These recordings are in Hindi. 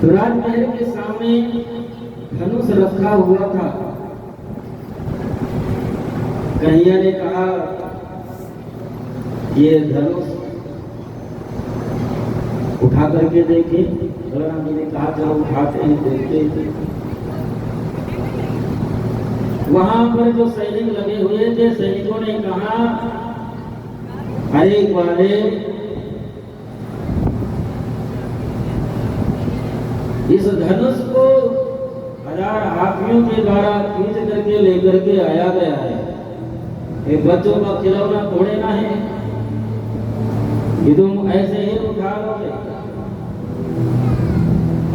तो राजमहल के सामने धनुष रखा हुआ था। कन्हैया ने कहा ये धनुष उठा करके देखे। बलराम जी ने कहा चलो उठाते हैं देखते थे। वहां पर जो सैनिक लगे हुए थे, सैनिकों ने कहा अरे वाले इस धनुष को 1000 हाथियों के द्वारा खींच करके लेकर के आया गया है। एक बच्चों का खिलौना थोड़े ना है कि तुम ऐसे ही उठा लोगे।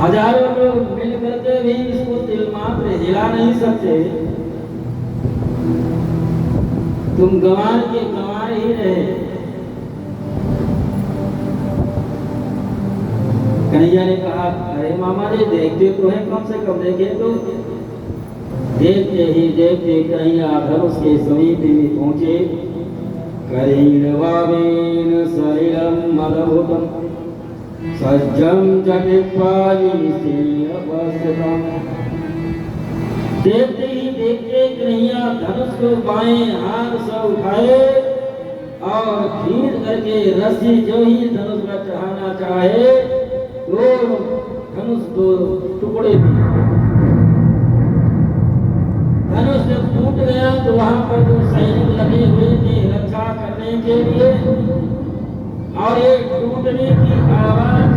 हजारों लोग मिल करके भी इसको तिल मात्र हिला नहीं सकते। तुम गंवार के गंवार ही रहे। कन्हैया ने कहा अरे मामा जी देखते तो हैं, कम से कम देखे तो। देखते ही देखते कन्हैया धनुष के समीप भी पहुंचे। करीणवावेन सलिलम मदभुतम सज्जम जटिपायिसेन अवस्थितम। देखते ही देखते कन्हैया धनुष को बाएं हाथ से उठाए और खींच करके रस्सी जो ही धनुष पर चढ़ाना चाहे तो धनुष दो टुकड़े दिए। धनुष जब टूट गया तो वहां पर जो सैनिक लगे हुए थे रक्षा करने के लिए, और ये टूटने की आवाज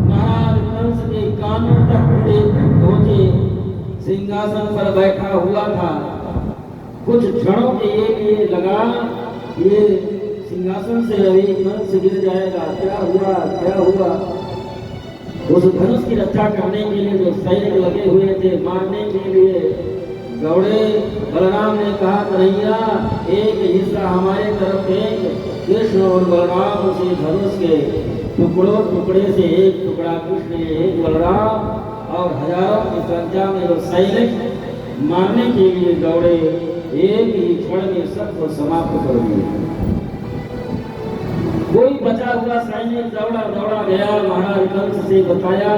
महाराज कंस के कानों तक पहुंचे। सिंहासन पर बैठा हुआ था। कुछ क्षणों के लिए लगा ये सिंहासन से अभी कंस गिर जाएगा। क्या हुआ क्या हुआ। उस धनुष की रक्षा करने के लिए जो सैनिक लगे हुए थे मारने के लिए दौड़े। बलराम ने कहा कन्हैया एक हिस्सा हमारे तरफ फेंक। कृष्ण और बलराम उसे धनुष के टुकड़ों टुकड़े से एक टुकड़ा कृष्ण एक बलराम और हजारों की संख्या में जो सैनिक मारने के लिए दौड़े एक ही क्षण में सबको समाप्त कर दिए। कोई बचा हुआ सैनिक दौड़ा दौड़ा गया। महाराज कंस से बताया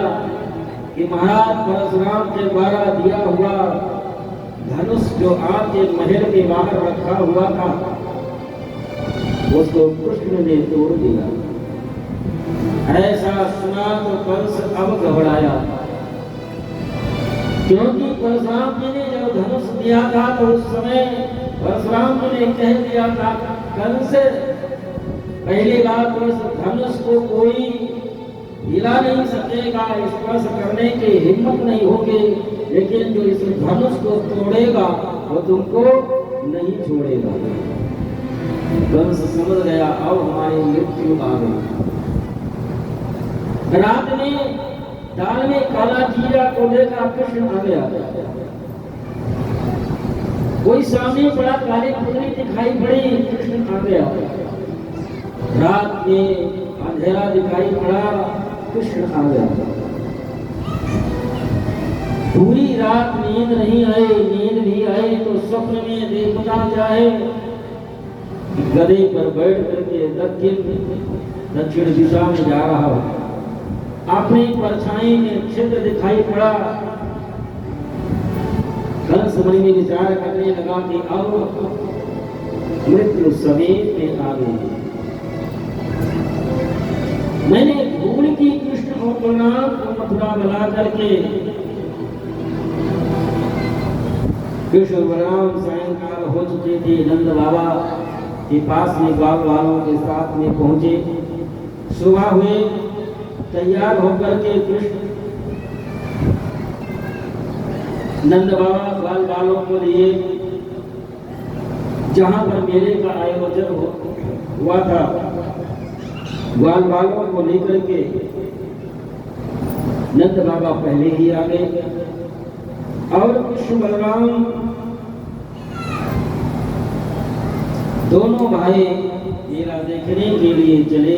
कि महाराज परशुराम के द्वारा दिया हुआ धनुष जो आपके महल के बाहर रखा हुआ था उसको कृष्ण ने तोड़ दिया। ऐसा सुना तो कंस अब घबराया, क्योंकि परशुराम जी ने जब धनुष दिया था तो उस समय परशुराम जी ने कह दिया था कंस पहली बात तो इस धनुष को कोई हिला नहीं सकेगा, स्पर्श करने की हिम्मत नहीं होगी, लेकिन जो इस धनुष को तोड़ेगा वो तुमको नहीं छोड़ेगा। कंस समझ गया अब हमारी मृत्यु आ गई। रात में दाल में काला जीरा को देखा कृष्ण आ गया। कोई सामने बड़ा काली पुतली दिखाई पड़ी, कृष्ण आ गया। रात में अंधेरा दिखाई पड़ा, कृष्ण आ गया। पूरी रात नींद नहीं आई, नींद भी आई तो स्वप्न में देखना चाहे गधे पर बैठ करके दक्षिण दिशा में जा रहा हो। अपनी परछाई में छिद्र दिखाई पड़ा। कंस मन में विचार करने लगा कि अब मृत्यु समीप में आ गई। मैंने भूल की कृष्ण और बलराम को मथुरा बना करके कृष्ण और बलराम सायंकाल हो चुके थे। नंद बाबा के पास में बाल वालों के साथ में पहुंचे। सुबह हुए तैयार होकर के कृष्ण नंद बाबा बाल वालों को लिए जहां पर मेले का आयोजन हुआ था ग्वाल बालों को लेकर के नंद बाबा पहले ही आ गए और कृष्ण बलराम दोनों भाई मेला देखने के लिए चले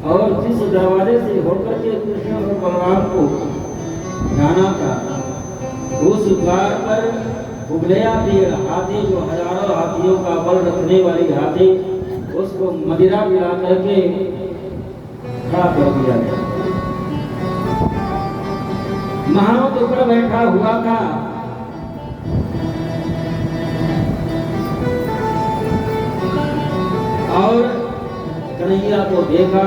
और जिस दरवाजे से होकर के कृष्ण और बलराम को जाना था उस द्वार पर उबलया पेड़ हाथी जो हजारों हाथियों का बल रखने वाली हाथी उसको मदिरा मिला करके खड़ा कर दिया गया। महावत ऊपर बैठा हुआ था। और कन्हैया को देखा,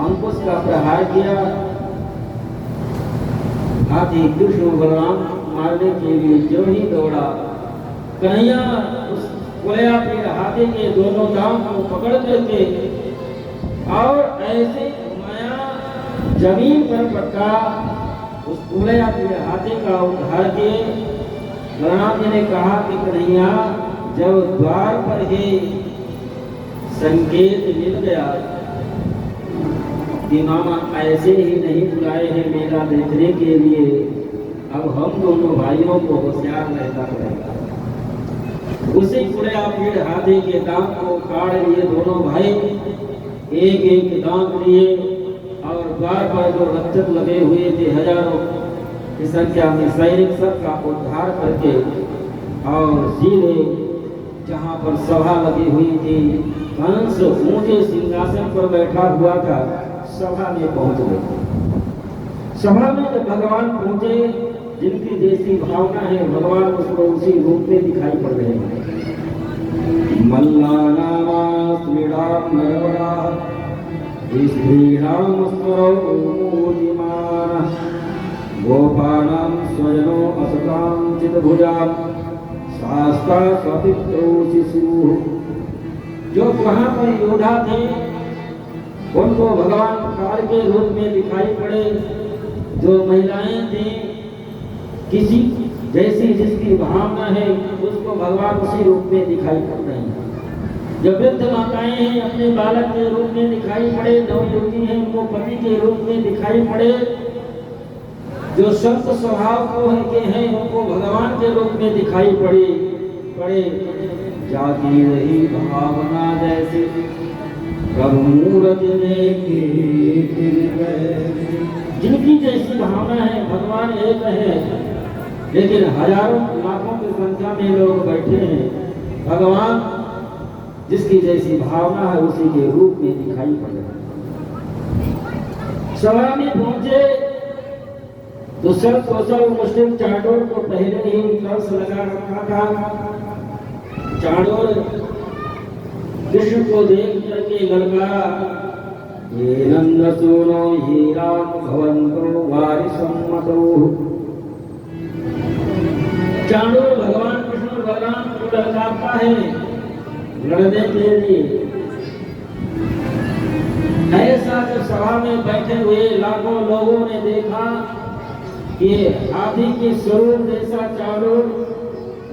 अंकुश का प्रहार किया। हाथी कृष्ण बलराम मारने के लिए जो ही दौड़ा, कन्हैया उस कुलया पेड़ हाथी के दोनों दांव को पकड़ करके और ऐसे घुमाया, जमीन पर पटका। उस कुलया पेड़ हाथी का उद्धार के बलराम जी ने कहा कि कन्हैया, जब द्वार पर ही संकेत मिल गया कि मामा ऐसे ही नहीं बुलाए हैं मेला देखने के लिए, अब हम दोनों भाइयों को होशियार रहना पड़ेगा। उसी कुलया पेड़ हाथी के दांत को काट लिए दोनों भाई, एक एक दांत लिए और द्वार पर जो रक्षक लगे हुए थे हजारों की संख्या में सैनिक, सबका उद्धार करके और सीधे जहाँ पर सभा लगी हुई थी, कंस ऊंचे सिंहासन पर बैठा हुआ था, सभा में पहुंच गए। सभा में जब भगवान पहुंचे, जिनकी जैसी भावना है भगवान उसको उसी रूप में दिखाई पड़ रहे हैं। मल्लानामा श्रीराम नरवरा श्रीराम गोपानां स्वजनो असतां चितभुजां शास्ता सपित्रो शिशु। जो वहां पर योद्धा थे उनको भगवान कार के रूप में दिखाई पड़े। जो महिलाएं थी, किसी जैसी जिसकी भावना है उसको भगवान उसी रूप में दिखाई पड़ रहे हैं। जो वृद्ध माताएं हैं अपने बालक के रूप में दिखाई पड़े, नवयुवती हैं उनको पति के रूप में दिखाई पड़े। जो संत स्वभाव को के हैं उनको भगवान के रूप में दिखाई पड़े। जागी रही भावना जैसे प्रभु मूर्ति में, जिनकी जैसी भावना है भगवान एक है, लेकिन हजारों लाखों की संख्या में लोग बैठे हैं। भगवान जिसकी जैसी भावना है उसी के रूप में दिखाई पड़ रहा है। सभा में पहुंचे तो सब कौशल मुस्लिम चांडोर को पहले ही कंस लगा रखा था। चांडोर कृष्ण को देख करके ललकारा, ये नंद सुनो ये राम भवंतो वारिसम्मतो। चांडोर भगवान कृष्ण बलराम को ललकारता है लड़ने के लिए। ऐसा जब सभा में बैठे हुए लाखों लोगों ने देखा कि हाथी के स्वरूप जैसा चांडोर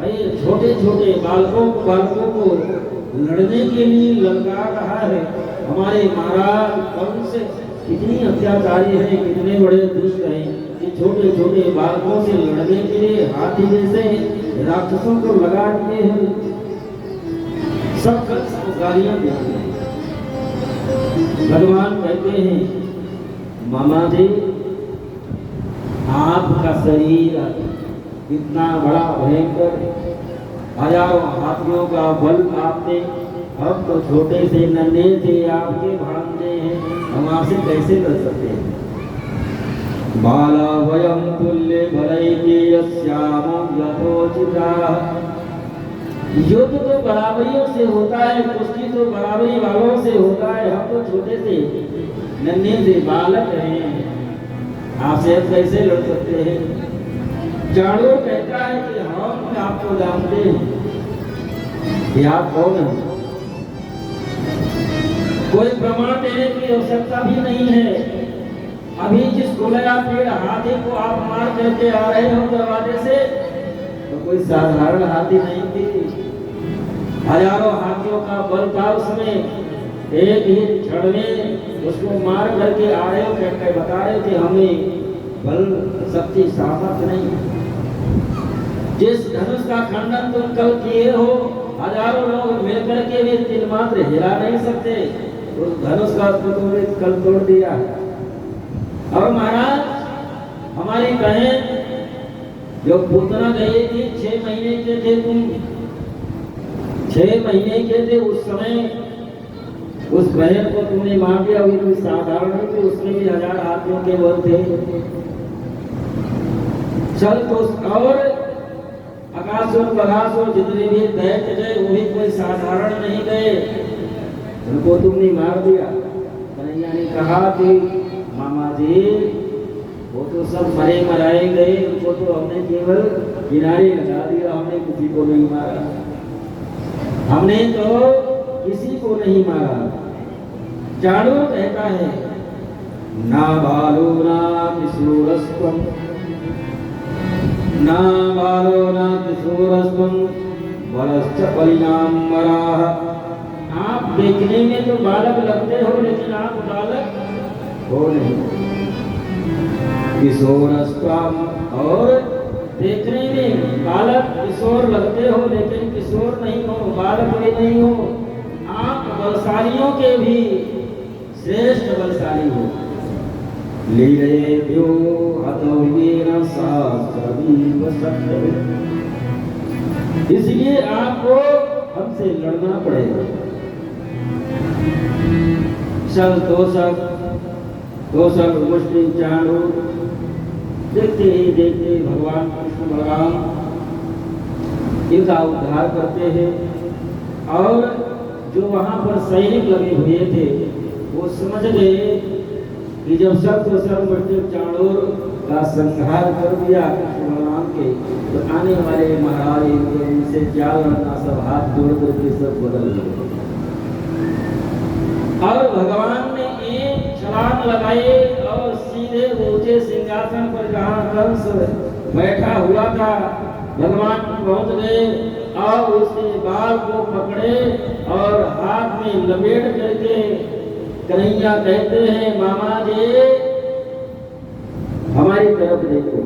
छोटे छोटे बालकों को लड़ने के लिए ललकार रहा है। हमारे महाराज कंस कितनी अत्याचारी है, कितने बड़े दुष्ट हैं कि छोटे छोटे बालकों से लड़ने के लिए हाथी जैसे राक्षसों को लगा दिए हैं। सब कंस को गालियां देते हैं। भगवान कहते हैं, मामा जी आपका शरीर इतना बड़ा भयंकर, हजारों हाथियों का बल आपने, हम तो छोटे से नन्हे थे, आपके भांजे हैं, हम आपसे कैसे लड़ सकते हैं। बाला वयम तुल्य भलैके यस्यामो यथोचिता। युद्ध तो बराबरियों से होता है, कुश्ती तो बराबरी वालों से होता है, हम तो छोटे से नन्हे से बालक हैं, आपसे कैसे लड़ सकते हैं। चाणूर कहता है कि हम आपको जानते हैं कि आप कौन हैं, कोई प्रमाण देने की आवश्यकता भी नहीं है। अभी जिस कुलया पेड़ हाथी को आप मार करके आ रहे हो दरवाजे से, तो कोई साधारण हाथी नहीं थी, हजारों हाथियों का बल था उसमें। एक ही क्षण में उसको मार करके आ रहे हो, कहकर बता रहे थे हमें बल शक्ति सामर्थ्य नहीं। जिस धनुष का खंडन तुम कल किए हो, हजारों लोग मिलकर के भी तिल मात्र हिला नहीं सकते, उस धनुष का तुमने कल तोड़ दिया। और महाराज हमारी बहन जो पूतना गई थी, 6 महीने के थे तुम, 6 महीने के थे उस समय, उस बहन को तुमने मार दिया। हुई कोई साधारण नहीं थी, उसमें भी 1000 हाथियों के बल थे। चल तो और आकाशुर बघासुर जितने भी दैत्य गए वो भी कोई साधारण नहीं गए, उनको तुमने मार दिया। कन्हैया ने कहा कि मामा जी वो तो सब मरे मराए गए, उनको तो हमने केवल किनारे लगा दिया, हमने किसी को नहीं मारा, हमने तो किसी को नहीं मारा। चाणूर कहता है ना बालो ना किशोरस्त्वं, ना बालो ना किशोरस्त्वं बलश्च बलिनां मराः। आप देखने में तो बालक लगते हो लेकिन आप बालक हो नहीं। किशोरस्त्वं, और देखने में बालक किशोर लगते हो लेकिन किशोर नहीं हो, बालक भी नहीं हो। आप बलशालियों के भी श्रेष्ठ बलशाली हो। लीलेभ्यो हतौयेन सहस्रवीव सत्यम्, इसलिए आपको हमसे लड़ना पड़ेगा। सब दोषक मुष्टि चाणूर देखते ही देखते भगवान कृष्ण बलराम इनका उद्धार करते हैं, और जो वहां पर सैनिक लगे हुए थे वो समझ गए कि जब सर्वमुष्टि चाणूर का संहार कर दिया कृष्ण बलराम के, तो आने वाले महाराज इनसे क्या लड़ना, सब हाथ जोड़ करके सब बदल गए। और भगवान ने एक छलांग लगाई और सीधे ऊंचे सिंहासन पर जहाँ कंस बैठा हुआ था भगवान पहुंच गए और उसके बाल को पकड़े और हाथ में लपेट करके कन्हैया कहते हैं मामा जी हमारी तरफ देखो,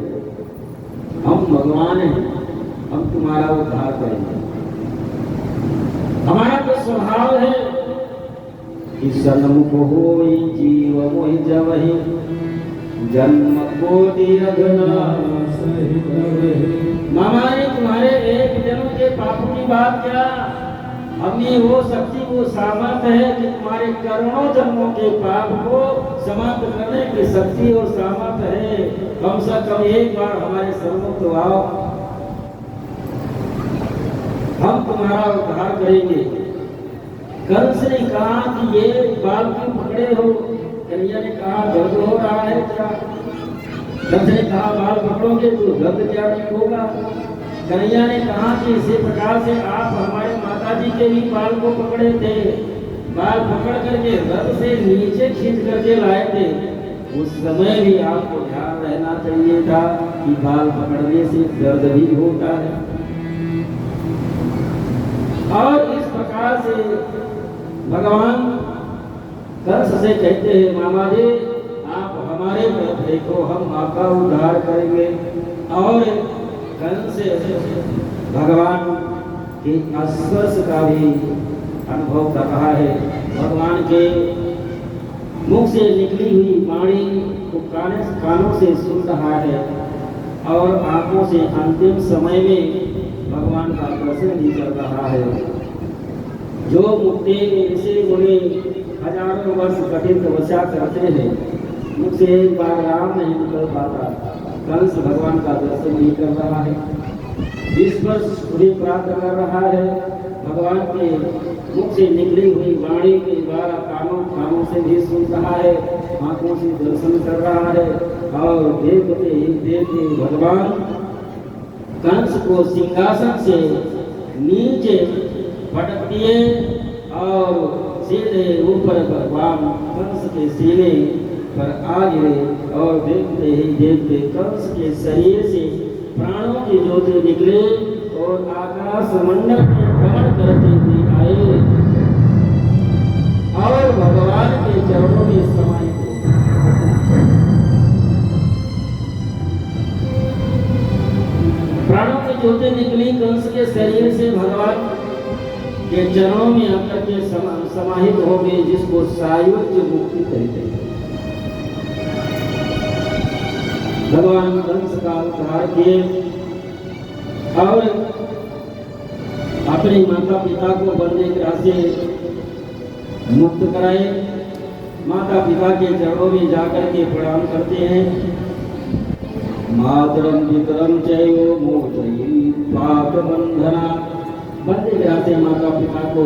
हम भगवान हैं, हम तुम्हारा उद्धार करेंगे। हमारा तो स्वभाव है कि सन्मुख होई जीव मोहि जवहि, जन्म कोटि रघुनाथ सहित रवहि। मामा ने तुम्हारे एक जन्म के पापों की बात क्या, हमें वो शक्ति वो सामर्थ्य है कि तुम्हारे करोड़ों जन्मों के पाप को समाप्त करने की शक्ति और सामर्थ्य है। कम से कम एक बार हमारे सम्मुख तो आओ, हम तुम्हारा उद्धार करेंगे। कंस ने कहा कि ये बाल क्यों पकड़े हो? कन्हैया ने कहा दर्द हो रहा है क्या? कंस ने कहा बाल पकड़ोगे तो दर्द क्या नहीं होगा? कन्हैया ने कहा कि इसी प्रकार से आप हमारे माताजी के भी बाल को पकड़े थे, बाल पकड़ करके रथ से नीचे खींच करके लाए थे, उस समय भी आपको ध्यान रहना चाहिए था कि बाल पकड़ने से दर्द भी होता है। और इस प्रकार से भगवान कंस से कहते हैं मामा जी आप हमारे तरफ देखो, हम आपका उद्धार करेंगे। और कंस भगवान के स्पर्श का भी अनुभव कर रहा है। भगवान के मुख से निकली हुई वाणी को कानों से सुन रहा है और आंखों से अंतिम समय में भगवान का दर्शन भी कर रहा है। जो मुक्ति ऋषि मुनि हजारों वर्ष कठिन तपस्या करते हैं, मुख से एक बार राम नहीं निकल पाता, कंस भगवान का दर्शन नहीं कर रहा है, स्पर्श भी प्राप्त कर रहा है। भगवान के मुख से निकली हुई वाणी के द्वारा कानों से भी सुन रहा है, आंखों से दर्शन कर रहा है। और देखते ही देखते भगवान कंस को सिंहासन से नीचे पटक दिए और सीधे ऊपर भगवान कंस के सीने पर आ गिरे। और देखते ही देखते कंस के शरीर से प्राणों की ज्योति निकले और आकाश मंडल में भ्रमण करते हुए आए और भगवान के चरणों में समाहित हो। प्राणों की ज्योति निकली कंस के शरीर से भगवान के चरणों में आकर के समाहित हो गए, जिसको सायुज्य मुक्ति कहते हैं। भगवान कंस का उद्धार किए और अपने माता पिता को बंदी ग्रह से मुक्त कराए। माता पिता के चरणों में जाकर के प्रणाम करते हैं। मातरम पितरम चैव मोचयित्वा बंधना। बंदे कराते माता पिता को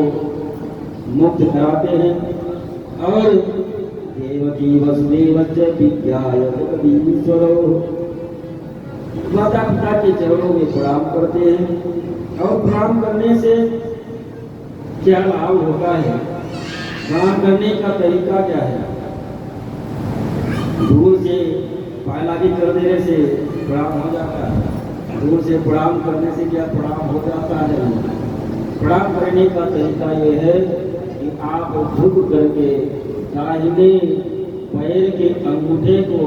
मुक्त कराते हैं और देवकी वसुदेवस्य विद्याय जगदीश्वरो, माता पिता के चरणों में प्रणाम करते हैं। और प्रणाम करने से क्या लाभ होता है, प्रणाम करने का तरीका क्या है? दूर से पहला भी कर देने से प्रणाम हो जाता है, दूर से प्रणाम करने से क्या प्रणाम हो जाता है? प्रणाम करने का तरीका यह है कि आप झुक करके दाहिने पैर के अंगूठे को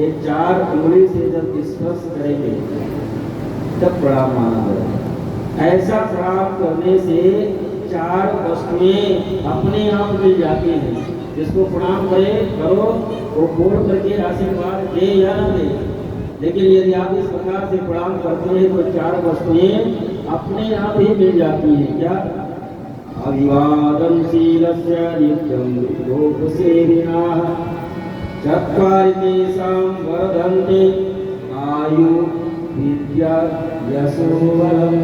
एक 4 उंगली से जब स्पर्श करेंगे तब प्रणाम माना जाएगा। ऐसा प्रणाम करने से 4 वस्तुएं अपने आप मिल जाती हैं। जिसको प्रणाम करो वो बोल करके आशीर्वाद दे या न दे, लेकिन यदि आप इस प्रकार से प्रणाम करते हैं तो 4 वस्तुएं अपने आप ही मिल जाती हैं। क्या? अभिवादन शीलस्य नित्यं लोकसेविनाः चत्वारि तेषां वर्धन्ते आयु विद्या यशो बलम्।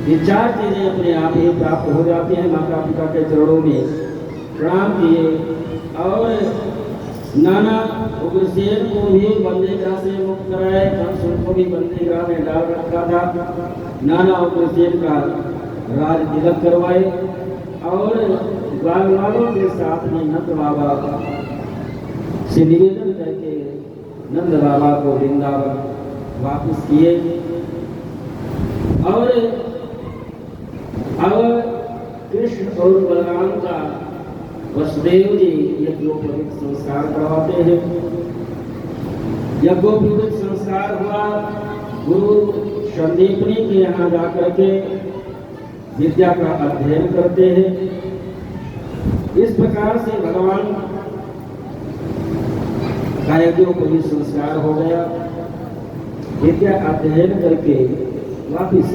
ये 4 चीजें अपने आप ही प्राप्त हो जाती हैं। माता पिता के चरणों में प्रणाम किए। और नाना उग्रसेन को भी बंदीगृह से मुक्त कराए। कंस को भी बंदीगृह में डाल रखा था। नाना उग्रसेन का राज तिलक करवाए और ग्वाल वालों के साथ में नंद बाबा से निवेदन करके नंद बाबा को वृंदावन वापस किए। और अब कृष्ण और बलराम का वसुदेव जी यज्ञोपवीत संस्कार करवाते हैं। यज्ञोपवीत संस्कार हुआ। गुरु संदीपनी के यहाँ जाकर के विद्या का अध्ययन करते हैं। इस प्रकार से भगवान का यज्ञोपवीत संस्कार हो गया। विद्या अध्ययन करके वापिस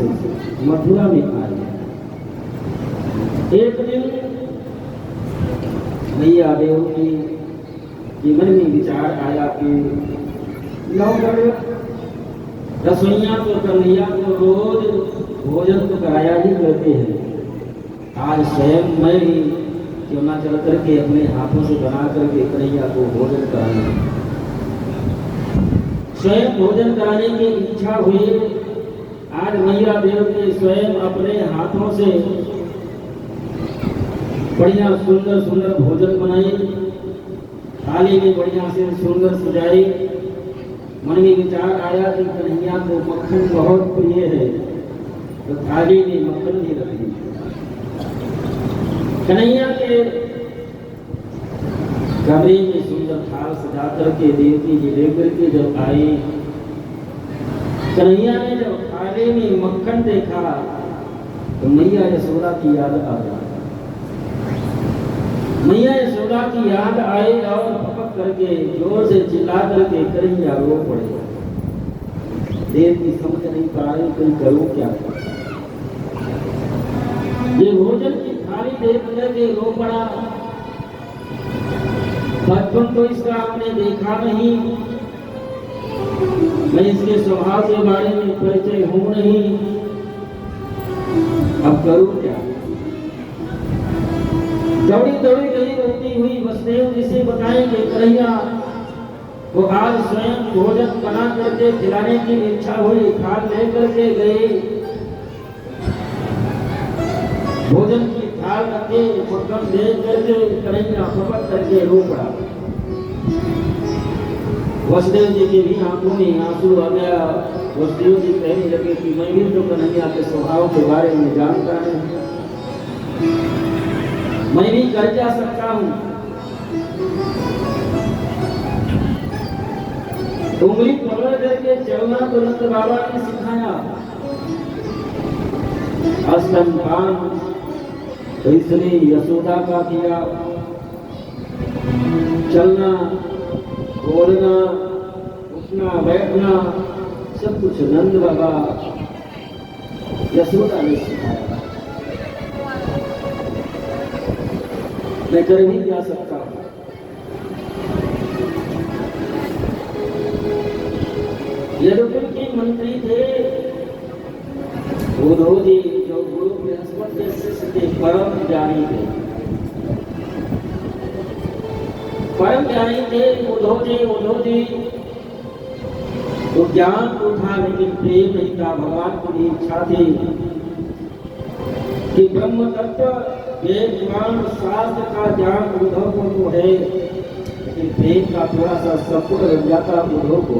मथुरा में आए। एक दिन मैया देव की मन में विचार आया कि नौकर रसोइया तो कन्हैया को रोज भोजन तो कराया ही करते हैं। आज स्वयं मैं ही क्यों ना चल करके अपने हाथों से बना करके कन्हैया को भोजन कराना। स्वयं भोजन कराने की इच्छा हुई। आज मैया देव ने स्वयं अपने हाथों से बढ़िया सुंदर सुंदर भोजन बनाई। थाली में बढ़िया से सुंदर सजाई। मन में विचार आया कि कन्हैया को मक्खन बहुत प्रिय है तो थाली में मक्खन भी रख दी। कन्हैया के कमरे में सुंदर थाल सजा करके देवती जी लेकर के जब आई, कन्हैया ने जब थाली में मक्खन देखा तो मैया यशोदा की याद आ गई। मैया यशोदा की याद आई और पकड़ करके जोर से चिल्ला करके कन्हैया रो पड़े। देवती समझ नहीं पा रही कि करूं क्या। ये भोजन की थाली देख करके रो पड़ा। बचपन तो इसका आपने देखा नहीं, मैं इसके स्वभाव के बारे में परिचय हूं नहीं, अब करूं क्या। दौड़ी दौड़ी गई रोती हुई वसुदेव जी से बताएंगे कन्हैया वो आज स्वयं भोजन बना करके खिलाने की इच्छा हुई। थाल ले करके गई, भोजन की थाल रखे मक्खन दे करके कन्हैया पकड़ करके रो पड़ा। वसुदेव जी के भी आंखों में आंसू आ गया। वसुदेव जी कहने लगे कि मैं भी तो कन्हैया के स्वभाव के बारे में जानता हूं, मैं भी कर जा सकता हूं। उंगली पकड़ करके चलना तो नंद बाबा ने सिखाया। स्तनपान तो इसने यशोदा का किया। चलना बोलना उठना बैठना सब कुछ नंद बाबा यशोदा ने सिखाया। मैं कर भी जा सकता हूं। यदुकुल के मंत्री थे उद्धव जी, जो गुरु बृहस्पति के शिष्य थे, परम ज्ञानी थे, परम ज्ञानी थे उद्धव जी तो ज्ञान तो था लेकिन प्रेम नहीं था। भगवान को भी इच्छा थी कि ब्रह्म तत्व वेद पुराण शास्त्र का ज्ञान उद्धव को तो है, लेकिन प्रेम का थोड़ा सा सपुट लग जाता उद्धव को।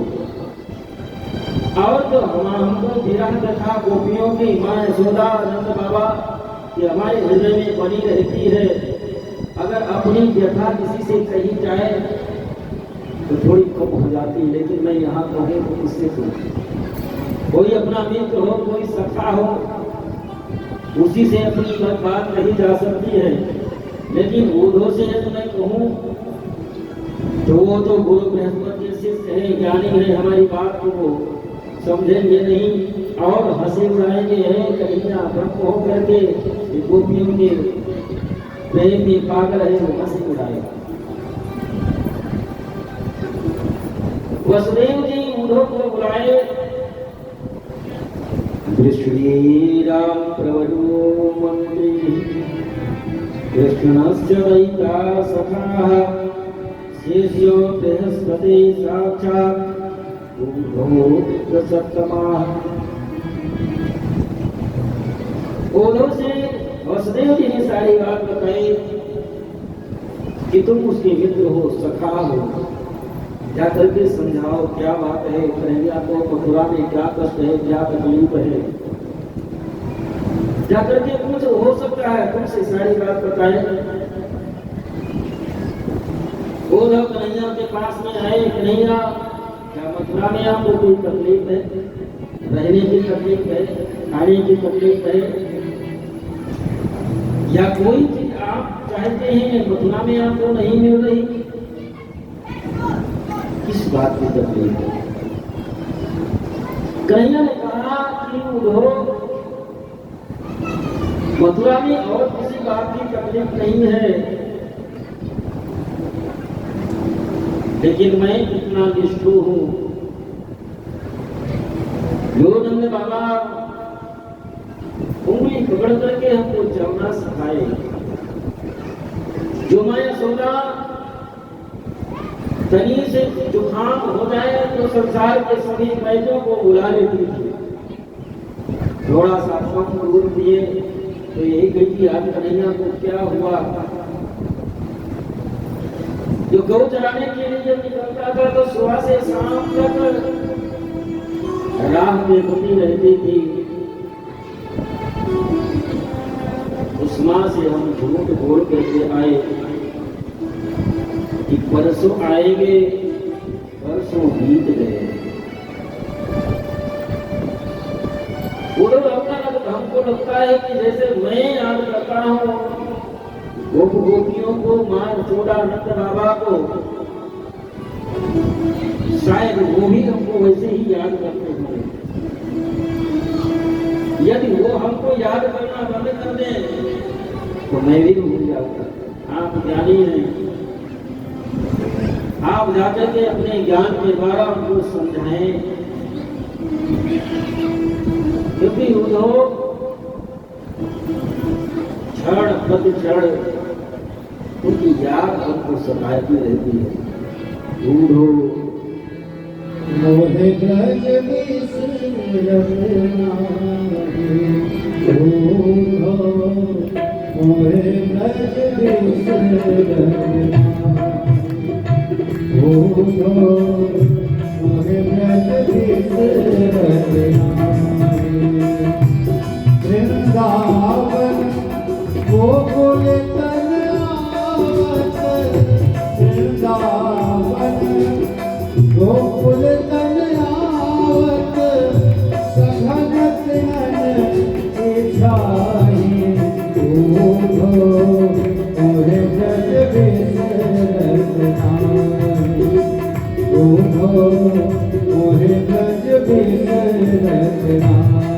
और जो हमको विरह कथा गोपियों की माँ यशोदा नंद बाबा ये हमारे हृदय में बनी रहती है। अगर अपनी व्यथा किसी से कही जाए तो थोड़ी कम हो जाती है, लेकिन मैं यहाँ कहूँ तो किससे कहूँ? कोई अपना मित्र हो, कोई सखा हो, उसी से अपनी बात कही जा सकती है। लेकिन उद्धव से यदि मैं कहूँ तो वो तो गुरु बृहस्पति के शिष्य है, ज्ञानी है, हमारी बात को वो समझेंगे नहीं और हंसे उड़ाएंगे हैं। कहीं ब्रह्म हो करके गोपियों के प्रेम में पागल है, वो हंसे उड़ाएगा। वसुदेव जी उद्धव को बुलाए। श्री राम प्रवरो मंत्री कृष्णस्य दैता सखा शिष्यो बृहस्पति साक्षात् उद्धव से वसुदेव जी ने सारी बात बताई कि तुम उसके मित्र हो, सखा हो, जाकर के समझाओ क्या बात है, कन्हैया को मथुरा में क्या कष्ट है, क्या तकलीफ है, जाकर के कुछ हो सकता है तुमसे सारी बात बताए। उद्धव कन्हैया के पास में आए। कन्हैया, क्या मथुरा में आपको कोई तकलीफ है? रहने की तकलीफ है, खाने की तकलीफ है, या कोई चीज आप चाहते हैं मथुरा में आपको नहीं मिल रही? किस बात की तकलीफ है? कन्हैया ने कहा कि उद्धव, मथुरा में और किसी बात की तकलीफ नहीं है, लेकिन मैं कितना निष्ठुर हूं। जो नंद बाबा उंगली पकड़ करके हमको चलना सिखाए, जो मैं यशोदा तनी से जुकाम हो जाए तो संसार के सभी वैद्यों को बुला लेती थी, थोड़ा सा कम दूर दिए तो यही कहती आज कन्हैया को क्या हुआ। जो गौ चराने के लिए जब निकलता था तो सुबह से शाम तक राह में बनी रहती थी। उस माँ से हम झूठ बोल करके आए कि परसों आएंगे, परसों बीत गए। हमको लगता है कि जैसे मैं याद करता हूँ गोपियों को, माँ यशोदा नंद बाबा को, शायद वो भी हमको वैसे ही याद करते होंगे। यदि वो हमको याद करना बंद कर दे तो मैं भी भूल जाऊंगा। आप ज्ञानी हैं, आप जाकर के अपने ज्ञान के द्वारा उनको समझाएं, क्योंकि उद्धव क्षण प्रति क्षण उनकी याद हमको सताती रहती है। ढूंढो मोहे ब्रज मोहे वृंदावन गोकुल तन आवत, वृंदावन गोकुल तन आवत, सघन तन इच्छाई मोहे ब्रज बिसरत नाहि, मोहे ब्रज बिसरत नाहि।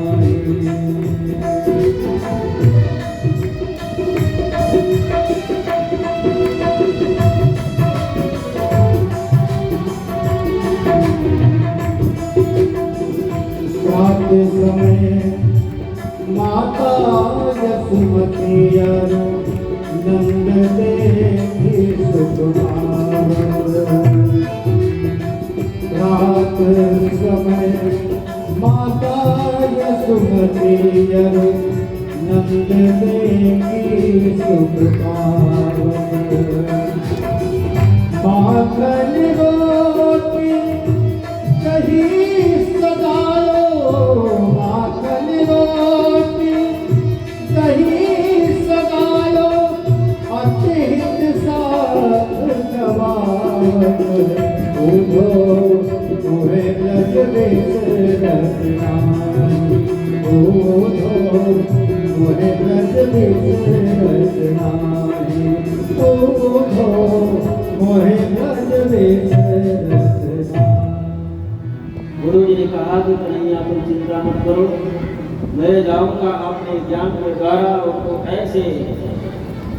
रात समय माता यशोमती नंद देखी सुख रात समय माता यशोमती नंद देखी सुख माखन रोटी दही सदायो माखन रोटी दही सदायो अतिहित साथ जवान उधो तुहे लग बेस रचना उधो तुहे लग बेस रचना उधो गुरु जी ने कहा कि कन्हैया तुम चिंता मत करो, मैं जाऊंगा अपने ज्ञान के द्वारा उनको ऐसे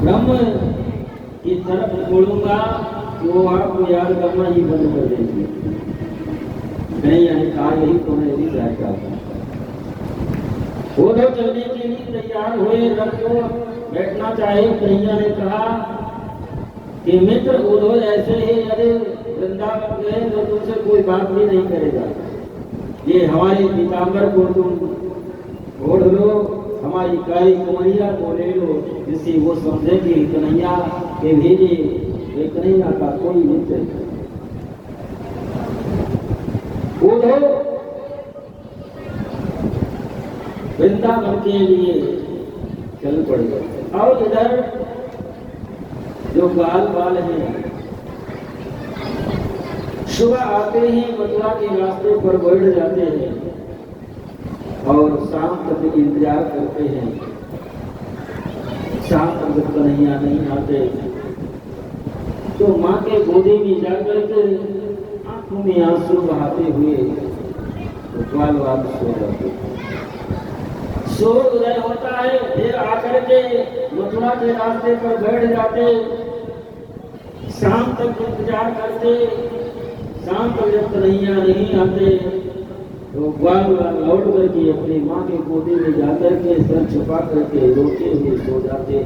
ब्रह्म की तरफ मोड़ूंगा कि वो आपको याद करना ही बंद कर देंगे। कन्हैया ने कहा यही तो मैं यही चाहता हूँ। वो लोग चलने के लिए तैयार हुए, रथ को बैठना चाहे। कन्हैया ने कहा कि मित्र उधो ऐसे ही यदि वृंदावन गए तो तुमसे कोई बात भी नहीं करेगा। ये हमारे पीताम्बर को तुम ओढ़ लो, हमारी काली कुमरिया को ले लो, जिससे वो समझे कि कन्हैया के भेजे ये कन्हैया का कोई मित्र उधो वृंदावन के लिए चल पड़ेगा। और इधर जो बाल बाल हैं सुबह आते ही मथुरा के रास्ते पर बैठ जाते हैं और शाम तक इंतजार करते हैं। शाम तक कन्हैया नहीं आते तो माँ के गोदी में जाकर के आंखों में आंसू बहाते हुए बाल बाल सो जाते। सूर्य उदय होता है, फिर आकर के मथुरा के रास्ते पर बैठ जाते, शाम तक इंतजार करते। शाम तक जब कन्हैया नहीं आते तो ग्वाल लौट करके अपनी माँ के गोदी में जाकर के सर छुपा करके रोते हुए सो जाते।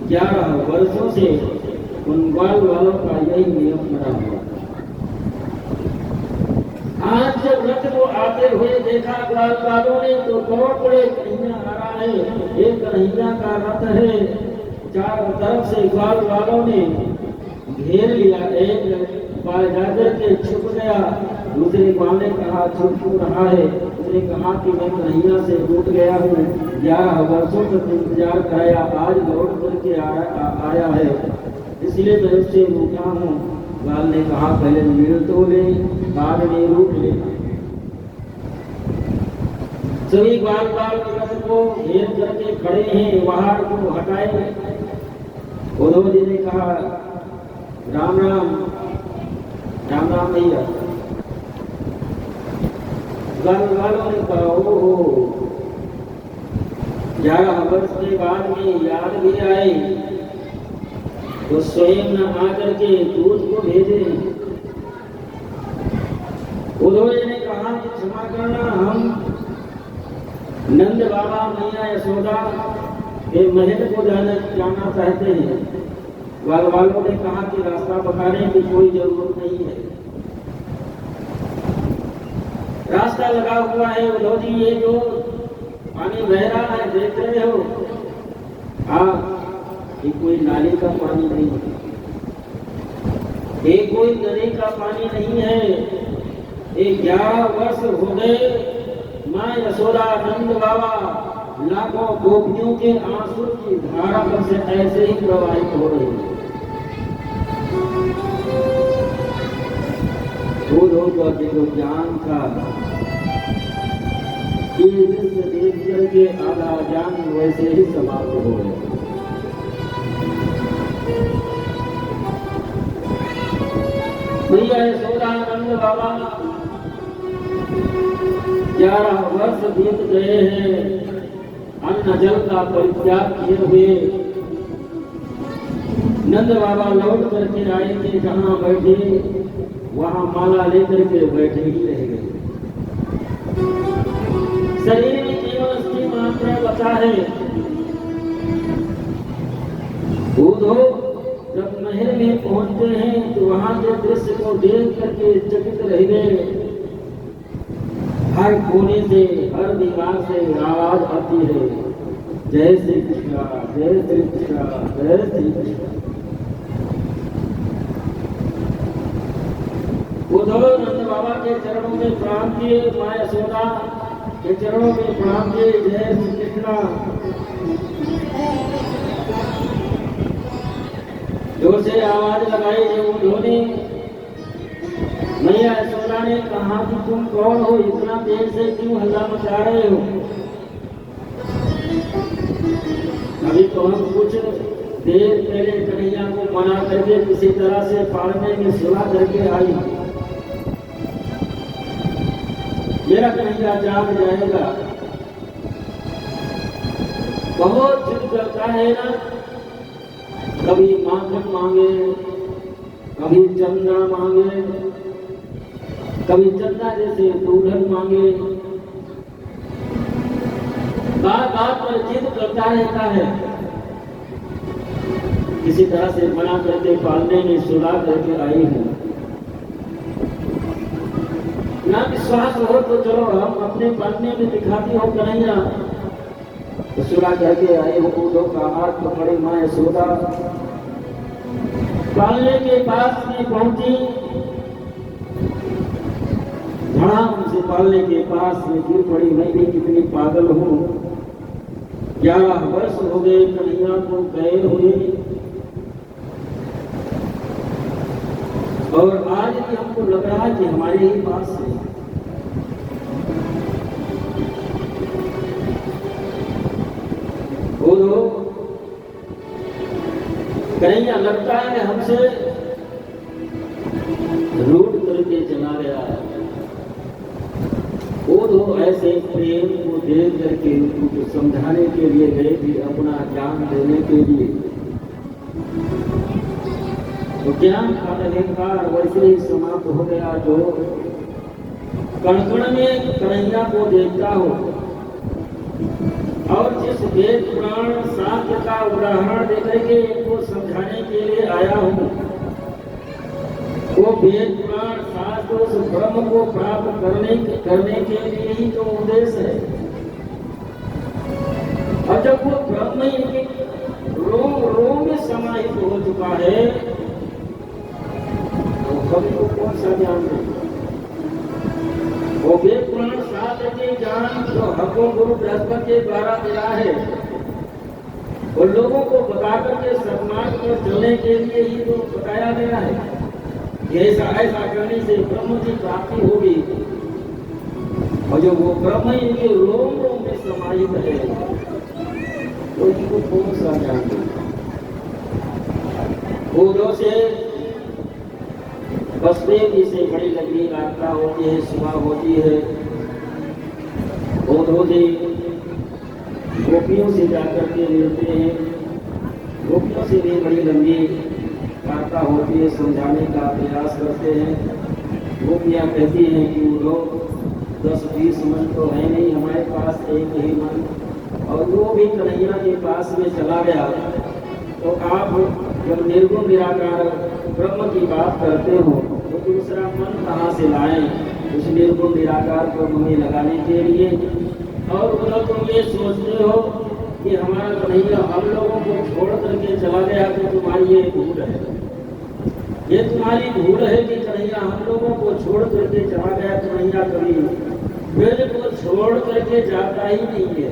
11 वर्षों से उन ग्वाल वालों का यही नियम बना हुआ। आज जब रथ को आते हुए देखा ग्वाल वालों ने तो दौड़ पड़े, कन्हैया आ रहा है, एक कन्हैया का रथ है। चारों तरफ से ग्वाल वालों ने घेर लिया। एक बार जाकर के छुप गया, दूसरे ग्वाल ने कहा छुप क्यों रहा है? उसने कहा कि मैं कन्हैया से टूट गया हूँ, 11 वर्षों तक इंतजार कराया, आज लौट करके आया है, इसलिए मैं उससे रूठा हूँ। ग्वाल ने कहा पहले मिल तो ले, बाद में रूठ ले। सभी ग्वाल बाल रथ को घेर करके खड़े हैं, बाहर को हटाए। उद्धव जी ने कहा राम राम, राम राम भैया। ग्वाल वालों ने कहा ओहो, 11 वर्ष के बाद में याद भी आए तो स्वयं न आकर के दूध को भेजे। उद्धव जी ने कहा कि क्षमा करना, हम नंद बाबा मैया यशोदा के महल को जाना चाहते हैं। ग्वाल वालों ने कहा कि रास्ता बताने की कोई जरूरत नहीं है, रास्ता लगा हुआ है। उद्धव जी ये जो पानी बह रहा है देख रहे हो, ये कोई नाले का पानी नहीं है, ये कोई नदी का पानी नहीं है। ये 11 वर्ष हो गए, माँ यशोदा नंद बाबा लाखों गोपियों के आंसू की धारा पर से ऐसे ही प्रवाहित हो रही है। को जो ज्ञान था ये दृश्य देख करके आधा ज्ञान वैसे ही समाप्त हो गया। भैया यशोदानंद बाबा 11 वर्ष बीत गए हैं, अन्न जल का परित्याग किए हुए। नंद बाबा लौट करके आए थे, जहाँ बैठे वहां माला लेकर के बैठे ही रह गए। शरीर में केवल अस्थि मात्र बचा है। उद्धव जब महल में पहुंचते हैं तो वहां के दृश्य को देख करके चकित रह गए। हर कोने से, हर दीवार से आवाज आती है, जय श्री कृष्णा, जय श्री कृष्णा, जय श्री कृष्णा। उद्धव नंद बाबा के चरणों में प्रणाम किए, मां यशोदा के चरणों में प्रणाम किए, जय श्री कृष्णा। जोर से आवाज लगाई जो उद्धव ने। मैया यशोदा ने कहा कि तुम कौन हो, इतना देर से क्यों हल्ला मचा रहे हो? अभी तो हम कुछ देर पहले कन्हैया को मना करके किसी तरह से पालने की सेवा करके आई। मेरा कन्हैया जाग जाएगा। बहुत जिद करता है ना, कभी माखन मांगे, कभी चंदा मांगे, कभी चंदा जैसे दूल्हन मांगे। बार बार पर जिद करता रहता है। किसी तरह से मना करके पालने में सुला करके आई हूं। ना विश्वास हो तो चलो हम अपने पालने में दिखाती हो कन्हैया। तो सुला करके आए हो, उद्धव का हाथ पकड़े मां यशोदा। पालने के पास में पहुंची, धड़ाम से पालने के पास में गिर पड़ी। मैं भी कितनी पागल हूं। 11 वर्ष हो गए कन्हैया को गए हुए, और आज भी हमको लग रहा है कि हमारे ही पास है। कन्हैया लगता है हमसे रूठ करके चला गया है। वो तो ऐसे प्रेम को देख करके उनको समझाने के लिए गए थे, अपना ज्ञान देने के लिए। तो ज्ञान का अधिकार वैसे ही समाप्त हो गया। जो कण कण में कन्हैया को देखता हो, और जिस वेद पुराण शास्त्र का उदाहरण देकर के इनको समझाने के लिए आया हूँ, वो वेद पुराण शास्त्र उस ब्रह्म को प्राप्त करने के लिए ही तो उद्देश्य है। और जब वो ब्रह्म ही रोम रोम में समाहित हो चुका है, तो कभी को कौन सा ज्ञान देगा? वो वेद पुराण शास्त्र के ज्ञान जो हमको गुरु बृहस्पति के द्वारा मिला है, वो लोगों को बता करके सन्मार्ग पर चलने के लिए ही तो बताया गया है। ऐसा ऐसा करने से ब्रह्म की प्राप्ति होगी। और जो वो ब्रह्म ही इनके रोम रोम में समाहित है, तो इनको कौन सा ज्ञान देगा? उद्धव से वसुदेव जी से बड़ी लंबी वार्ता होती है, सुबह होती है। उद्धव जी गोपियों से जाकर के मिलते हैं। गोपियों से भी बड़ी लंबी वार्ता होती है, समझाने का प्रयास करते हैं। गोपियाँ कहती हैं कि उद्धव 10-20 मन तो है नहीं हमारे पास, एक ही मन, और वो भी कन्हैया के पास में चला गया। तो आप जब निर्गुण निराकार ब्रह्म की बात करते हो, तो दूसरा मन कहाँ से लाएं उस निर्गुण निराकार को मुझे लगाने के लिए? और उधर तुम ये सोचते हो कि हमारा कन्हैया हम लोगों को छोड़ करके चला गया, तो तुम्हारी ये भूल है। ये तुम्हारी भूल है कि कन्हैया हम लोगों को छोड़ करके चला गया। कन्हैया कभी ब्रज को छोड़ करके जाता ही नहीं है।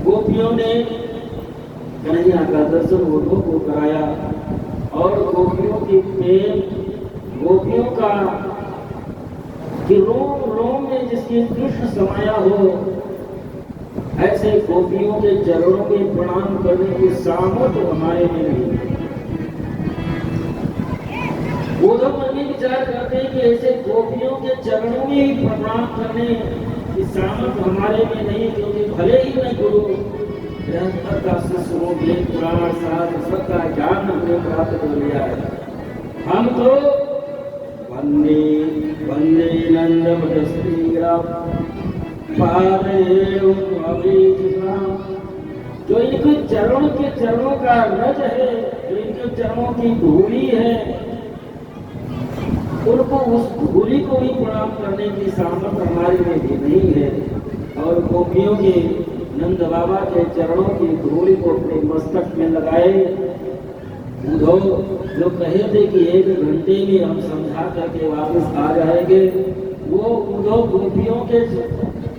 गोपियों ने कन्हैया का दर्शन उद्धव को कराया, और गोपियों की प्रेम, गोपियों का कि रोम रोम में जिसकी कृष्ण समाया हो, ऐसे गोपियों के चरणों में प्रणाम करने की सामर्थ्य हमारे में नहीं। उद्धव मन में विचार करते हैं कि ऐसे गोपियों के चरणों में ही प्रणाम करने की सामर्थ्य हमारे में नहीं, क्योंकि भले ही मैं गुरु का शिष्य वेद पुराण शास्त्र सबका ज्ञान हमने प्राप्त कर लिया है। हम तो वंदे वंदे नंद पादेव अभिजिताम। जो इनके चरणों का रज है, जो इनके चरणों की धूली है, उनको उस धूली को भी प्रणाम करने की सामर्थ्य हमारे में भी नहीं है। और गोपियों के नंद बाबा के चरणों की धूली को अपने मस्तक में लगाए। उद्धव जो कहे थे कि 1 घंटे में हम समझा करके वापस आ जाएंगे, वो उद्धव गोपियों के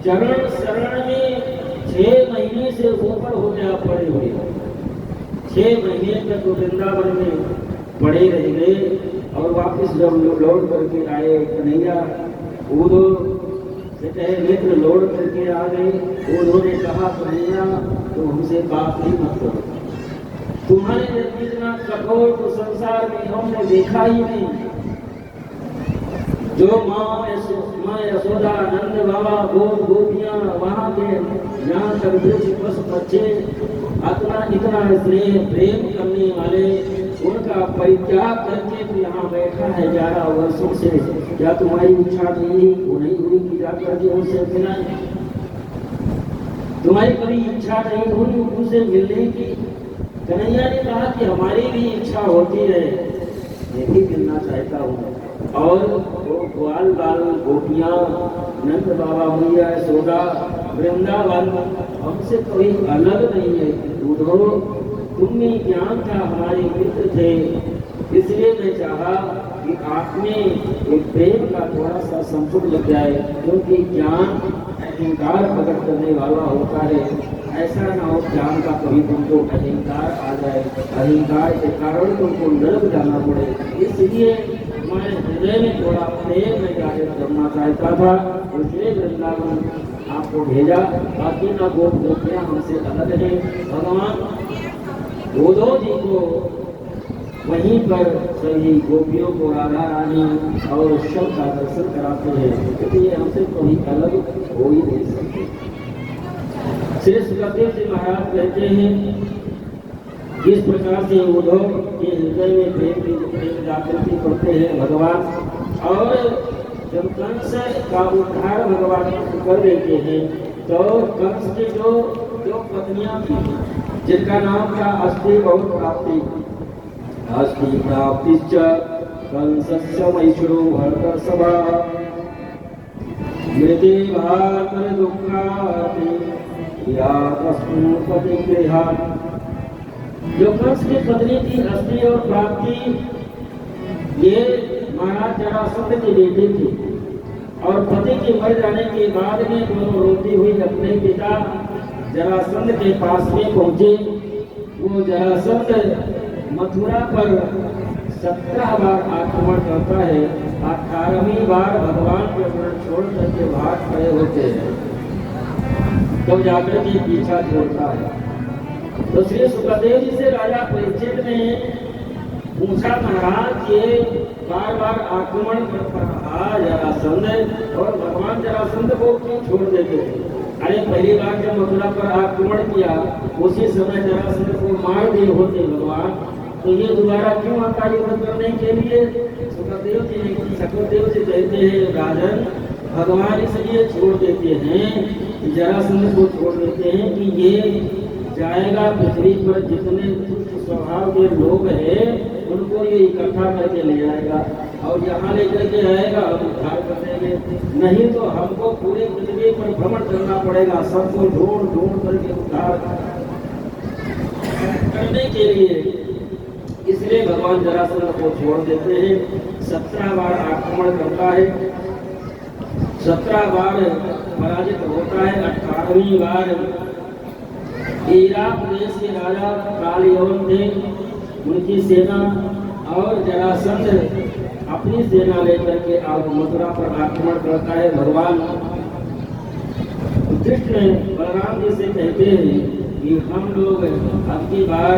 चरण शरण में 6 महीने से ऊपर हो गया पड़े हुए। 6 महीने तक वृंदावन में पड़े रह गए। और वापस जब लौट करके आए कन्हैया, उद्धव से कहे मित्र लौट करके आ गए। उन्होंने कहा कन्हैया तुम हमसे बात नहीं मत करो, तुम्हारे इतना कठोर तो संसार में हमने देखा ही नहीं। जो माँ यशोदा नंद बाबा गोपियां वहां के यहाँ तक वृक्ष पशु बच्चे इतना स्नेह प्रेम करने वाले, उनका परित्याग करके तो यहाँ बैठा है 11 वर्षों से। क्या तुम्हारी इच्छा नहीं वो नहीं हुई कि जाकर के उनसे मिला? तुम्हारी कभी इच्छा नहीं हुई उनसे मिलने की? कन्हैया ने कहा कि हमारी भी इच्छा होती है, मैं भी मिलना चाहता हूँ। और वो ग्वाल बाल गोपियाँ नंद बाबा मैया यशोदा वृंदावन हमसे कोई अलग नहीं है। उद्धव तुम में ज्ञान था, हमारे मित्र थे, इसलिए मैं चाहा कि आप में एक प्रेम का थोड़ा सा संपुट लग जाए, क्योंकि ज्ञान अहंकार प्रकट करने वाला होता है। ऐसा ना हो ज्ञान का कभी तुमको अहंकार आ जाए, अहंकार के कारण तुमको नरक जाना पड़े। इसलिए हमारे हृदय में थोड़ा प्रेम में जागृत करना चाहता था, इसलिए वृंदावन आपको भेजा। बाकी ना गोपियाँ हमसे अलग है। भगवान उद्धव जी को वहीं पर सभी गोपियों को राधा रानी और सब का दर्शन कराते हैं, क्योंकि ये हमसे कभी अलग हो ही नहीं सकते। श्री सुखदेव जी महाराज कहते हैं जिस प्रकार से उद्धव के हृदय में प्रेम जागृति करते हैं भगवान, और जब कंस का उद्धार भगवान कर देते हैं तो कंस की जो पत्नियां थी जिनका नाम था अस्ति बहुत प्राप्ति, अस्ति प्राप्तिश्च कंसस्य मैशुरो भरतर्षभा मृते भातर दुःखाति या तस्मिन् पतिगृहात्। जो कंस की पत्नी थी अस्ति और प्राप्ति, ये महाराज जरासंध की बेटी थी। और पति के मर जाने के बाद में दोनों रोती हुई अपने पिता जरासंध के पास में पहुंचे। वो जरासंध मथुरा पर 17 बार आक्रमण करता है, 18वीं बार भगवान के शरण छोड़ करके भाग खड़े होते हैं, तो जाकर के पीछा छोड़ता है। तो श्री सुखदेव जी से राजा परीक्षित ने पूछा महाराज ये बार बार आक्रमण करता रहा जरासंध, और भगवान जरासंध को क्यों छोड़ देते थे? अरे पहली बार जब मथुरा पर आक्रमण किया उसी समय जरासंध को मार दिए होते भगवान, तो ये दोबारा क्यों आता युद्ध करने के लिए? सुखदेव जी कहते हैं राजन भगवान इसलिए छोड़ देते हैं, जरासंध को छोड़ देते हैं कि ये जाएगा पृथ्वी पर जितने दुष्ट स्वभाव के लोग हैं उनको ये इकट्ठा करके ले जाएगा, और यहाँ लेकर के आएगा हम उद्धार कर देंगे। नहीं तो हमको पूरे पृथ्वी पर भ्रमण करना पड़ेगा, सबको ढूंढ करके उद्धार करने के लिए। इसलिए भगवान जरासंध को छोड़ देते हैं। 17 बार आक्रमण करता है, 17 बार पराजित होता है। 18वीं बार इराक देश के राजा कालयवन थे, उनकी सेना और जरासंध अपनी सेना लेकर के अब मथुरा पर आक्रमण करता है। भगवान कृष्ण बलराम जी से कहते हैं कि हम लोग अब की बार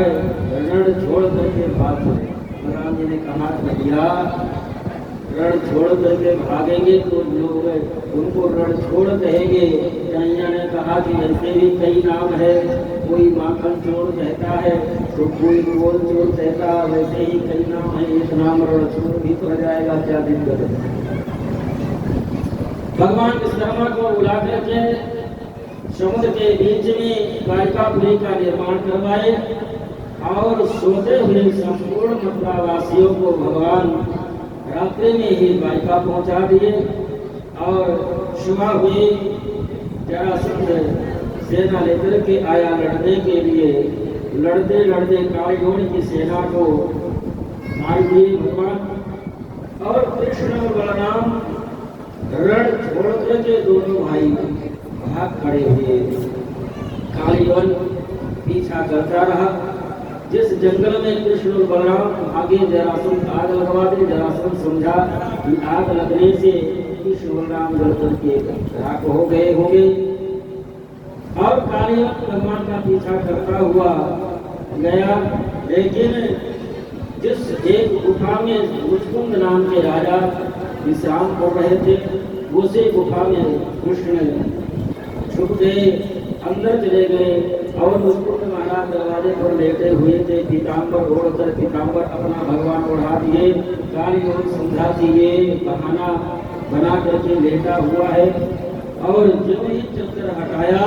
रण छोड़ करके भाग। बलराम जी ने कहा भैया रण छोड़ करके भागेंगे तो लोग उनको रण छोड़ कहेंगे। कन्हैया ने कहा कि ऐसे भी कई नाम है, कोई माखन चोर कहता है तो कोई गोल चोर कहता, वैसे ही कई नाम है, एक नाम रण छोड़ भी तो जाएगा, क्या दिक्कत है? भगवान विश्वकर्मा को बुला करके समुद्र के बीच में द्वारिकापुरी का निर्माण करवाए और सोते हुए संपूर्ण मथुरावासियों को भगवान रात्रि में ही द्वारिका पहुंचा दिए। और सुबह हुई जरासंध सेना लेकर के आया लड़ने के लिए। लड़ते लड़ते कालियों की सेना को मार दिए भगवान। और कृष्ण और बलराम रण छोड़ करके दोनों भाई भाग खड़े हुए। कालियन पीछा करता रहा। जिस जंगल में कृष्ण और बलराम आगे जरासंध आग लगवा दे, जरासंध समझा कि आग लगने से कृष्ण बलराम जल करके राख हो गए होंगे। और कालियन भगवान का पीछा करता हुआ गया, लेकिन जिस एक गुफा में मुचकुंद नाम के राजा विश्राम कर रहे थे, उसी गुफा में कृष्ण छुप गए, अंदर चले गए। और मुचकुंद महाराज दरवाजे पर लेटे हुए थे, पीताम्बर ओढ़कर पीताम्बर अपना भगवान ओढ़ा दिए। कालियों समझा दिए बहाना बना करके लेटा हुआ है। और जो ही चक्कर हटाया,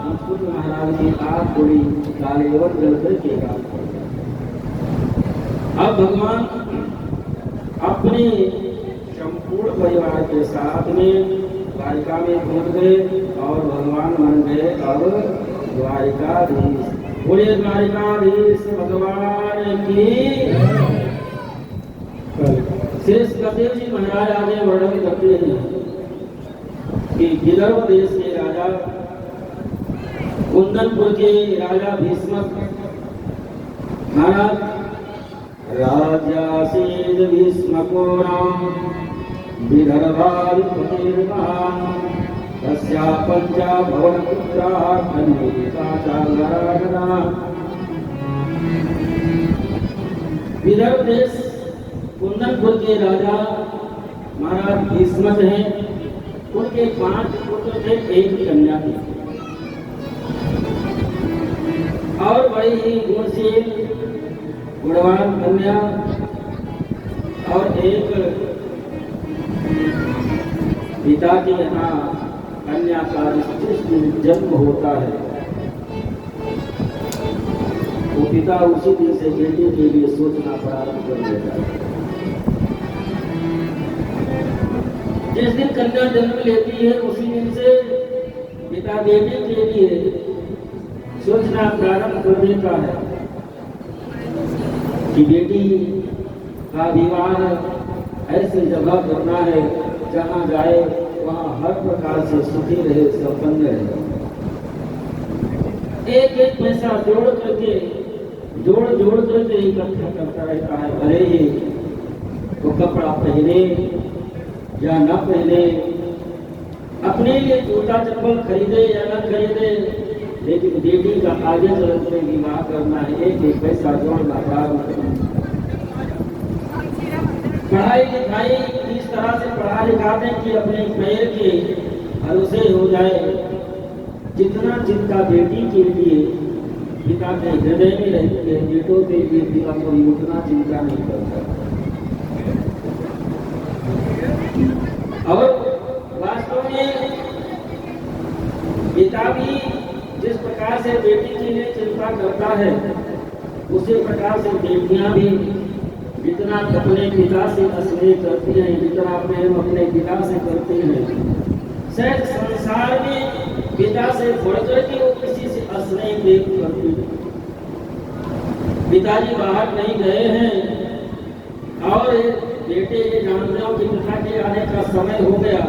मुचकुंद महाराज की आंख खुली, कालियों जल करके अब भगवान अपने संपूर्ण परिवार के साथ में द्वारिका में पहुंच गए और भगवान बन गए अब द्वारिकाधीश। बोलिए द्वारिकाधीश भगवान की। श्री सुखदेव जी महाराज आगे वर्णन करते हैं कि विदर्भ देश के राजा कुंदनपुर के राजा भीष्म महाराज राजासीद भीष्मको नाम विदर्भाधिपतिर्महान् तस्या पंचा भवनपुत्राः कन्यका चांगरागना। विदर्भ देश कुंदनपुर के राजा महाराज भीष्म हैं। उनके 5 पुत्र थे, 1 कन्या थी। और बड़ी ही गुणशील गुणवान कन्या और एक पिता के यहाँ कन्या का जिस जन्म होता है, वो पिता उसी दिन से बेटे के लिए सोचना प्रारंभ कर देता है। जिस दिन कन्या जन्म लेती है, उसी दिन से पिता बेटे के लिए सोचना प्रारंभ कर देता है कि बेटी का विवाह ऐसी जगह करना है जहाँ जाए वहाँ हर प्रकार से सुखी रहे, संपन्न रहे। एक एक पैसा जोड़ करके इकट्ठा करता रहता है। भले ही वो कपड़ा पहने या न पहने, अपने लिए जूता चप्पल खरीदे या न खरीदे, लेकिन बेटी का आगे चलते विवाह करना है। एक एक पैसा जोड़ना प्रारंभ करना। पढ़ाई लिखाई इस तरह से पढ़ा लिखा दें कि अपने पैर के भरोसे हो जाए। जितना चिंता बेटी के लिए पिता के हृदय में रहती है, बेटों के लिए पिता कोई उतना चिंता नहीं करता। और वास्तव में पिता भी जिस प्रकार से बेटी के लिए चिंता करता है, उसी प्रकार से बेटियां भी जितना अपने पिता से स्नेह करती हैं, जितना प्रेम अपने पिता से करती हैं, शायद संसार में पिता से बढ़कर के वो किसी से स्नेह प्रेम करती है। पिताजी बाहर नहीं गए हैं और बेटे ये जानते हो कि पिता के आने का समय हो गया,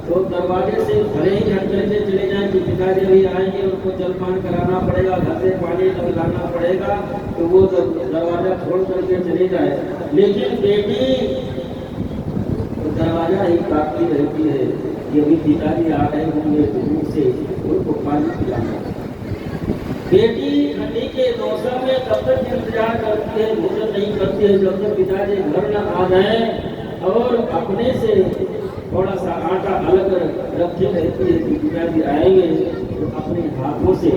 तो दरवाजे से भले ही झट करके चले जाए कि पिताजी भी आएंगे, उनको जलपान कराना पड़ेगा, घर से पानी लाना पड़ेगा, तो वो दरवाजा छोड़ करके चले जाए। लेकिन बेटी तो दरवाजा ही ताकती रहती है कि अभी पिताजी आ रहे होंगे, दूर से उनको पानी पिलाना। बेटी ठंडी के मौसम में तब तक इंतजार करती है, भोजन नहीं करती है जब तक पिताजी घर न आ जाए, और अपने से थोड़ा सा आटा अलग रखे रहती है कि पिताजी आएंगे तो अपने हाथों से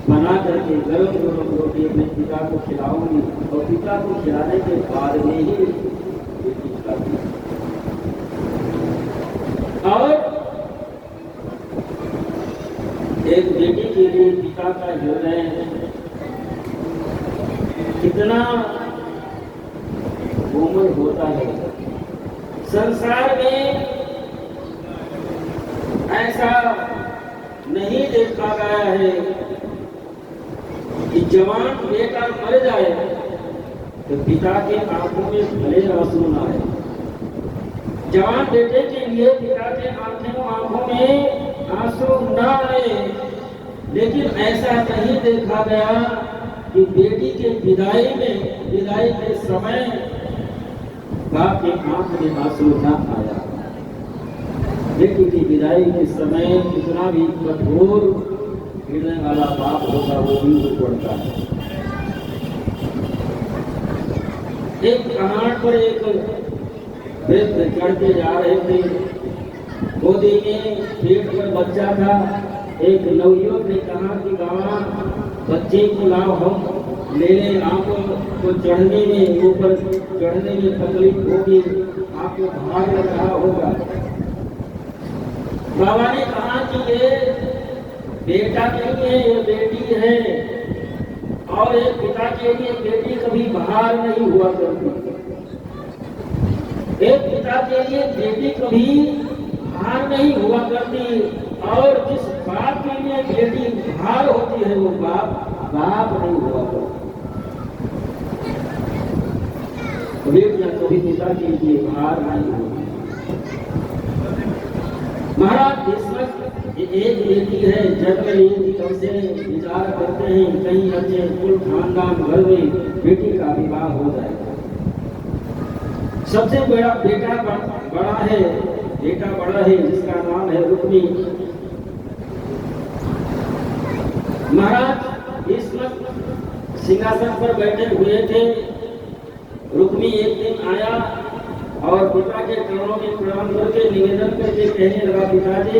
बना करके गरम गरम रोटी अपने पिता को खिलाऊंगी, और पिता को खिलाने के बाद में ही बेटी खाती है। और एक बेटी के लिए पिता का हृदय कितना कोमल होता है। संसार में ऐसा नहीं देखा गया है कि जवान बेटा मर जाए तो पिता के आंखों में भले आंसू न आए। जवान बेटे के लिए पिता के आंखों में आंसू न आए, लेकिन ऐसा नहीं देखा गया कि बेटी के विदाई के समय बाप के आंख में आंसू न आया। बेटी की विदाई के समय कितना भी कठोर गिरने वाला बाप होगा वो भी रुक पड़ता है। एक पहाड़ पर एक वृद्ध चढ़ते जा रहे थे, गोदी में पेट पर बच्चा था। एक नवयुवक ने कहा कि बाबा बच्चे को लाओ, हम ले लें, आपको चढ़ने में ऊपर चढ़ने में तकलीफ होगी, आपको भार लग रहा होगा। बाबा ने कहा कि ये बेटा नहीं है, ये बेटी है, और एक पिता के लिए बेटी कभी भार नहीं हुआ करती। एक पिता के लिए बेटी कभी भार नहीं हुआ करती, और जिस बाप के लिए बेटी भार होती है वो बाप नहीं हुआ करता। बेटियां कभी पिता के लिए भार नहीं होती। महाराज इस वक्त एक बेटी है, जन्म ली, तब से विचार करते हैं कहीं अच्छे कुल खानदान घर में बेटी का विवाह हो जाए। सबसे बड़ा बेटा बड़ा है जिसका नाम है रुक्मी। महाराज इस वक्त सिंहासन पर बैठे हुए थे। रुक्मी एक दिन आया और पिता के चरणों में प्रणाम करके निवेदन करके कहने लगा, पिताजी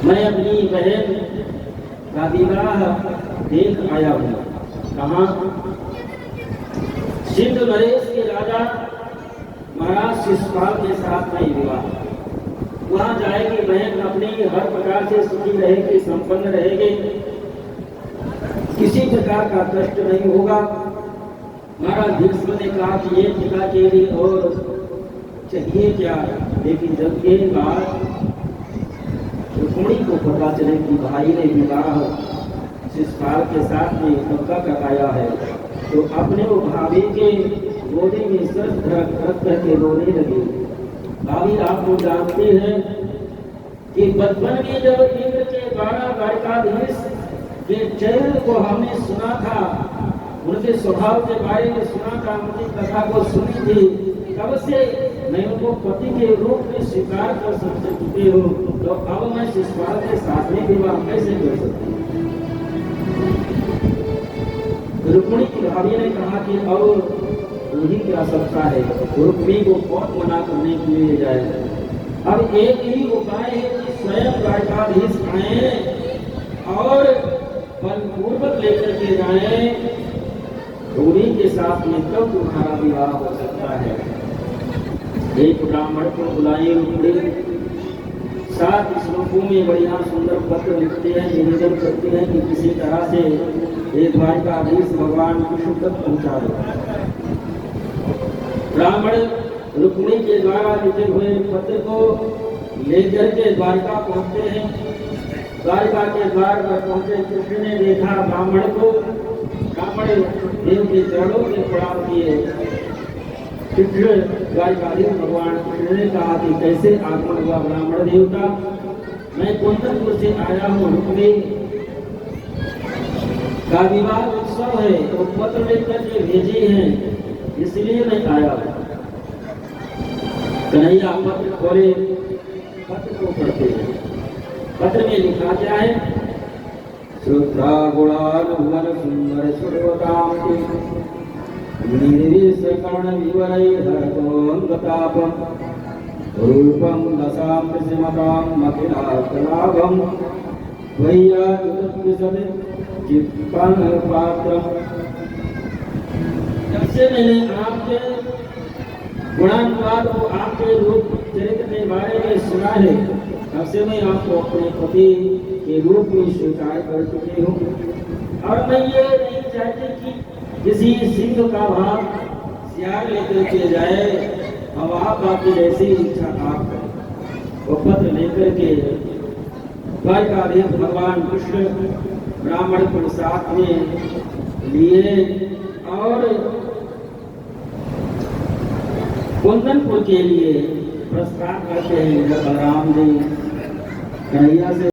मैं अपनी बहन का विवाह देख आया हूँ। कहाँ? सिंध नरेश के राजा महाराज शिशुपाल के साथ में विवाह। वहाँ जाएगी बहन, अपनी हर प्रकार से सुखी रहेगी, संपन्न रहेगी, किसी प्रकार का कष्ट नहीं होगा। महाराज भीष्म ने कहा कि ये पिता के लिए और चाहिए क्या, लेकिन जब ये बात रुक्मिणी को पता चले कि भाई ने विवाह शिशुपाल के साथ में पक्का कराया है, तो अपने वो भाभी के गोदी में सर रख करके रोने लगे। भाभी आपको जानते हैं कि बचपन में जब इंद्र के 12 द्वारकाधीश के चरित्र को हमने सुना था, उनके स्वभाव के बारे में सुना था, उनकी कथा को सुनी थी, तब से मैं उनको पति के रूप में स्वीकार कर चुके हो, तो अब मैं शिशुपाल के साथ में विवाह कैसे कर सकती हूँ? रुक्मिणी की भाभी ने कहा कि और वही क्या सकता है, रुक्मिणी को कौन मना करने के लिए जाए। अब एक ही उपाय है कि स्वयं द्वारकाधीश आए और बलपूर्वक लेकर के जाए, उन्हीं के साथ में तब तुम्हारा विवाह हो सकता है। एक ब्राह्मण को बुलाए, रुक्मिणी 7 श्लोकों में बढ़िया सुंदर पत्र लिखते हैं, निवेदन करते हैं कि किसी तरह से एक द्वारकाधीश भगवान विष्णु तक पहुंचा दो। ब्राह्मण रुक्मिणी के द्वारा लिखे हुए पत्र को लेकर के द्वारका पहुंचते हैं। द्वारका के द्वार पर पहुंचे कृष्ण ने देखा ब्राह्मण को, ब्राह्मण देव के चरणों में प्रणाम किए। कृष्ण द्वारकाधीश भगवान कृष्ण ने कहा कि कैसे आगमन हुआ ब्राह्मण देवता, मैं कुंदनपुर से आया हूँ, रुक्मिणी का विवाह उत्सव है, तो पत्र लेकर के भेजे हैं, इसलिए मैं आया हूँ। कन्हैया पत्र खोले, पत्र को पढ़ते हैं। पत्र में लिखा क्या है? श्रुद्धा गुणानुभवन सुंदर सुरवताम निर्विष कर्ण विवरैर्हरतोऽङ्गतापं रूपं दशां श्रीमतां अखिलार्थलाभं वैयाजुतद्विषदे चित्पन पात्रम्। जब से मैंने आपके गुणानुवाद को, आपके रूप चरित्र के बारे में सुना है, तब से मैं आपको अपने पति के रूप में स्वीकार कर चुके हो। और मैं ये नहीं चाहती कि किसी सिंह का भाव सियार लेकर के जाए, अब आप आपकी जैसी इच्छा आप करें। वो पत्र लेकर के द्वारकाधीश भगवान कृष्ण ब्राह्मण प्रसाद में लिए और कुंदनपुर के लिए प्रस्थान करते हैं। बलराम जी कन्हैया से